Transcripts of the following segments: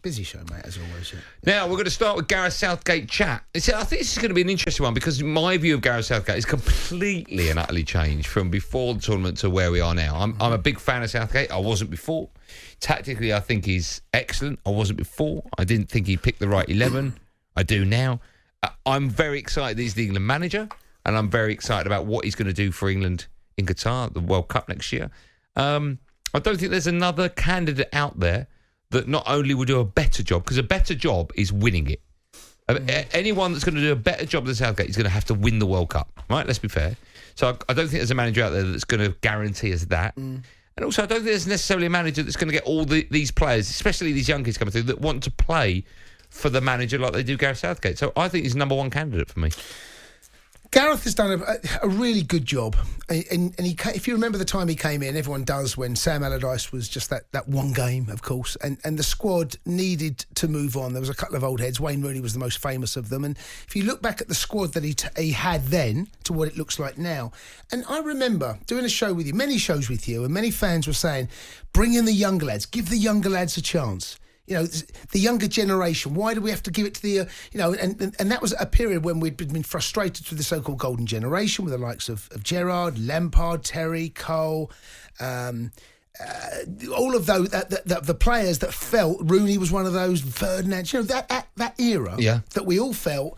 Busy show, mate, as always. Yeah. Now, we're going to start with Gareth Southgate chat. I think this is going to be an interesting one because my view of Gareth Southgate is completely and utterly changed from before the tournament to where we are now. I'm a big fan of Southgate. I wasn't before. Tactically, I think he's excellent. I wasn't before. I didn't think he picked the right 11. I do now. I'm very excited that he's the England manager, and I'm very excited about what he's going to do for England in Qatar, the World Cup next year. I don't think there's another candidate out there that not only will do a better job, because a better job is winning it. Anyone that's going to do a better job than Southgate is going to have to win the World Cup, right? Let's be fair. So I don't think there's a manager out there that's going to guarantee us that. And also, I don't think there's necessarily a manager that's going to get all these players, especially these young kids coming through, that want to play for the manager like they do Gareth Southgate. So I think he's number one candidate for me. Gareth has done a really good job, and if you remember the time he came in, everyone does, when Sam Allardyce was just that one game, of course, and the squad needed to move on. There was a couple of old heads. Wayne Rooney was the most famous of them, and if you look back at the squad that he had then to what it looks like now, and I remember doing a show with you, many shows with you, and many fans were saying, bring in the younger lads, give the younger lads a chance. You know, the younger generation, why do we have to give it to the, and that was a period when we'd been frustrated with the so-called golden generation with the likes of Gerrard, Lampard, Terry, Cole, all of those, the players that felt, Rooney was one of those, Ferdinand, that era that we all felt,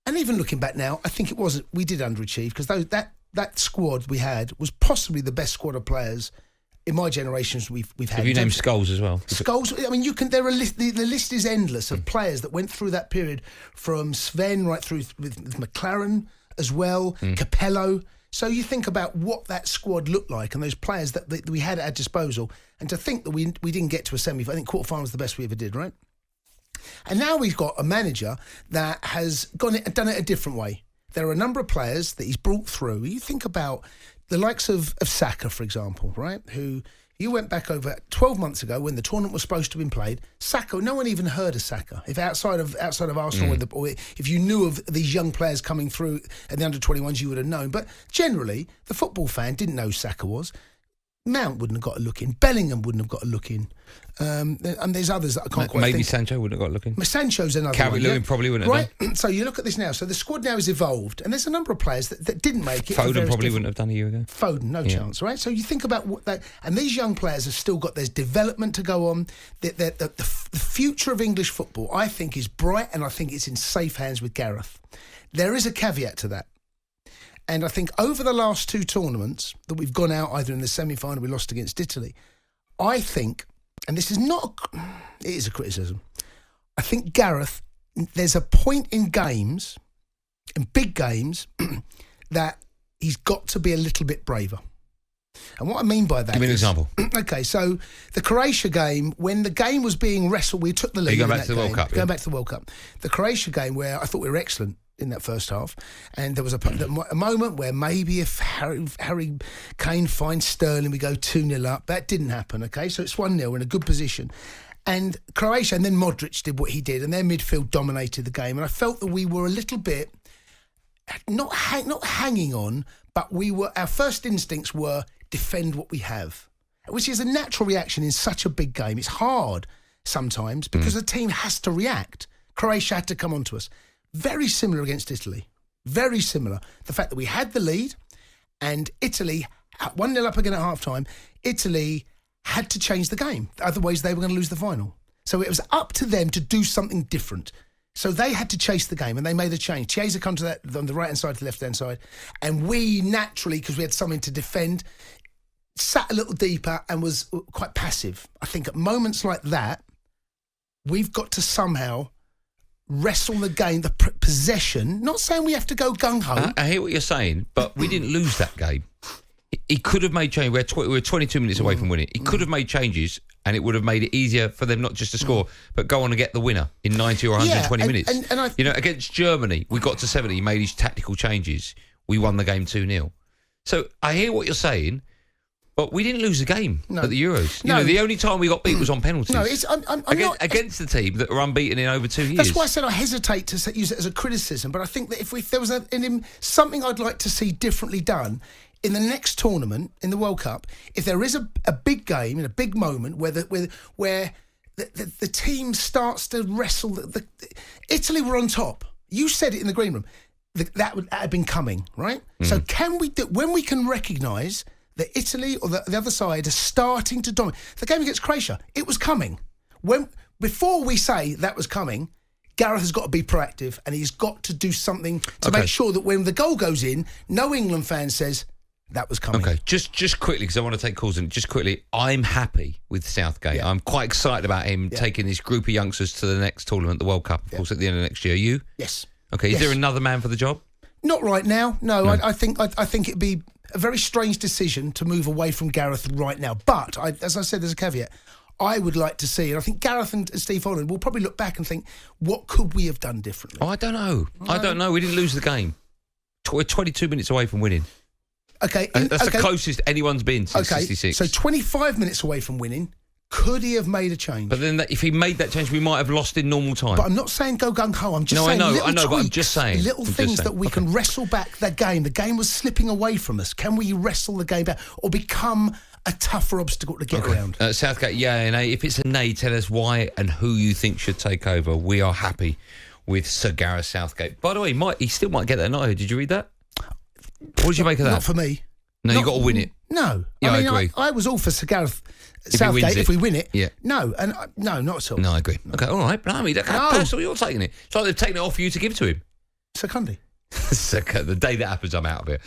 and even looking back now, I think we did underachieve, because that squad we had was possibly the best squad of players in my generations we've had. Have you named Scholes as well? Scholes, I mean, the list is endless of players that went through that period, from Sven right through with McLaren as well, Capello. So you think about what that squad looked like and those players that we had at our disposal, and to think that we didn't get to a semi-final. I think quarter-final was the best we ever did, right? And now we've got a manager that has done it a different way. There are a number of players that he's brought through. You think about the likes of Saka, for example, right? Who you went back over 12 months ago when the tournament was supposed to have been played. Saka, no one even heard of Saka. If outside of Arsenal, or if you knew of these young players coming through at the under-21s, you would have known. But generally, the football fan didn't know who Saka was. Mount wouldn't have got a look in. Bellingham wouldn't have got a look in. And there's others that I can't quite think. Maybe Sancho wouldn't have got a look in. Sancho's another one. Calvert-Lewin probably wouldn't have done. Right, so you look at this now. So the squad now is evolved, and there's a number of players that didn't make it. Foden probably wouldn't have done a year ago. Foden, no chance, right? So you think about what that... And these young players have still got... There's development to go on. The future of English football, I think, is bright, and I think it's in safe hands with Gareth. There is a caveat to that. And I think over the last two tournaments that we've gone out, either in the semi-final, we lost against Italy, I think, and this is it is a criticism, I think Gareth, there's a point in games, in big games, that he's got to be a little bit braver. And what I mean by that... Give me an example. Okay, so the Croatia game, when the game was being wrestled, we took the lead. Going back to the World Cup. Going back to the World Cup. The Croatia game, where I thought we were excellent in that first half, and there was a moment where maybe if Harry Kane finds Sterling, we go 2-0 up. That didn't happen, okay? So it's 1-0, we're in a good position. And Croatia, and then Modric did what he did, and their midfield dominated the game. And I felt that we were a little bit, not hanging on, but our first instincts were defend what we have, which is a natural reaction in such a big game. It's hard sometimes because the team has to react. Croatia had to come onto us. Very similar against Italy. Very similar. The fact that we had the lead, and Italy, 1-0 up again at half-time, Italy had to change the game. Otherwise, they were going to lose the final. So it was up to them to do something different. So they had to chase the game, and they made a change. Chiesa come to that on the right-hand side to the left-hand side, and we naturally, because we had something to defend, sat a little deeper and was quite passive. I think at moments like that, we've got to somehow wrestle the game, the possession. Not saying we have to go gung-ho. I hear what you're saying, but we didn't lose that game. He could have made changes. We were 22 minutes away from winning. He could have made changes, and it would have made it easier for them not just to score, but go on and get the winner in 90 or 120 minutes. And against Germany, we got to 70, he made his tactical changes. We won the game 2-0. So I hear what you're saying, but we didn't lose the game at the Euros. You know, the only time we got beat was on penalties. No, I'm not against the team that are unbeaten in over 2 years. That's why I said I hesitate to use it as a criticism. But I think that if there was something I'd like to see differently done in the next tournament in the World Cup, if there is a big game in a big moment where the team starts to wrestle. Italy were on top. You said it in the green room. That had been coming, right? So can we when we can recognise that Italy or the other side are starting to dominate the game against Croatia? It was coming. Before we say that was coming, Gareth has got to be proactive and he's got to do something to make sure that when the goal goes in, no England fan says that was coming. Okay, just quickly, because I want to take calls in. Just quickly, I'm happy with Southgate. Yeah. I'm quite excited about him taking this group of youngsters to the next tournament, the World Cup, of course, at the end of next year. Are you? Yes. Okay, is there another man for the job? Not right now. No. I think it'd be a very strange decision to move away from Gareth right now. But, as I said, there's a caveat. I would like to see, and I think Gareth and Steve Holland will probably look back and think, what could we have done differently? Oh, I don't know. I don't know. We didn't lose the game. We're 22 minutes away from winning. Okay. That's the closest anyone's been since 66. So 25 minutes away from winning. Could he have made a change? But then if he made that change, we might have lost in normal time. But I'm not saying go gung-ho. I'm just saying I know, tweaks, but I'm just saying. Little things that we can wrestle back the game. The game was slipping away from us. Can we wrestle the game back or become a tougher obstacle to get around? Southgate, if it's a nay, tell us why and who you think should take over. We are happy with Sir Gareth Southgate. By the way, he still might get that night. Did you read that? What did you make of that? Not for me. No, you've got to win it. No. Yeah, I agree. I was all for Sir Gareth Southgate if we win it. Yeah. No, not at all. No, I agree. Okay, all right. Blimey, look how personal you're taking it. It's like they've taken it off you to give to him. Sir Cundy. The day that happens, I'm out of here.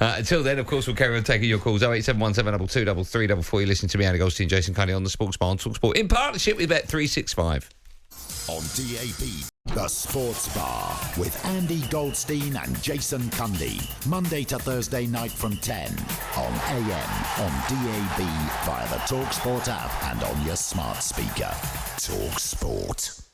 Until then, of course, we'll carry on taking your calls. 0871722 3333. You're listening to me, Andy Goldstein, Jason Cundy on the Sports Bar on talkSPORT in partnership with Bet365. On DAB, The Sports Bar with Andy Goldstein and Jason Cundy. Monday to Thursday night from 10 on AM, on DAB, via the talkSPORT app and on your smart speaker. talkSPORT.